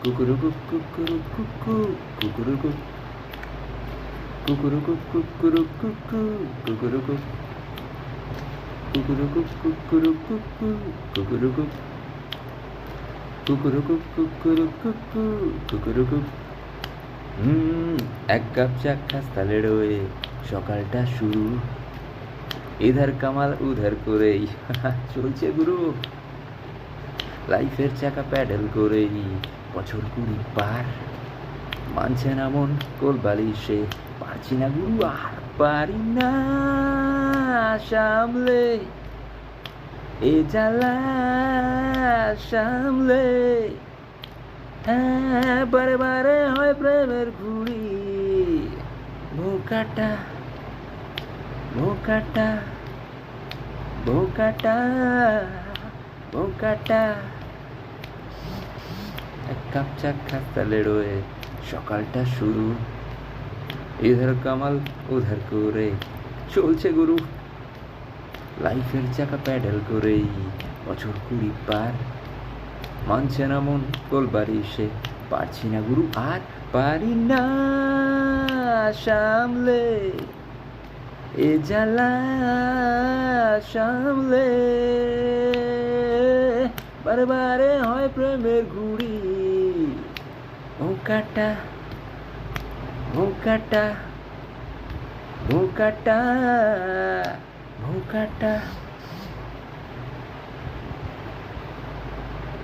কুকুরুকুক কুকুরুক কুকু কুকুরুকুক কুকুরুকুক কুকুরুক কুকু কুকুরুকুক কুকুরুকুক কুকুরুক কুকু কুকুরুকুক কুকুরুকুক কুকুরুক কুকু কুকুরুকুক। এক কাপ চা খাস্তা লেড়োয় সকালটা শুরু, ইধার কামাল উধার করেই চলছে গুরু, লাইফের চাকা প্যাডেল করেই বছর 20 পার, মানছে না মন কোল বালিশে, পারছি না গুরু আর পারি না সামলে এ জ্বালা সামলে। হ্যাঁ বারে বারে হয় প্রেমের ঘুড়ি, ভোকাটা ভোকাটা ভোকাটা ভোকাটা। এক কাপ চা খাস্তা লেড়োয় সকালটা শুরু, ইধার কামাল উধার করে চলছে গুরু, লাইফের চাকা প্যাডেল করেই বছর 20 পার, মানছে না মন কোল বালিশে, পারছি না গুরু আর পারি না সামলে এ জ্বালা সামলে। বারে বারে হয় প্রেমের ঘুড়ি, ভোকাটা ভোকাটা ভোকাটা ভোকাটা।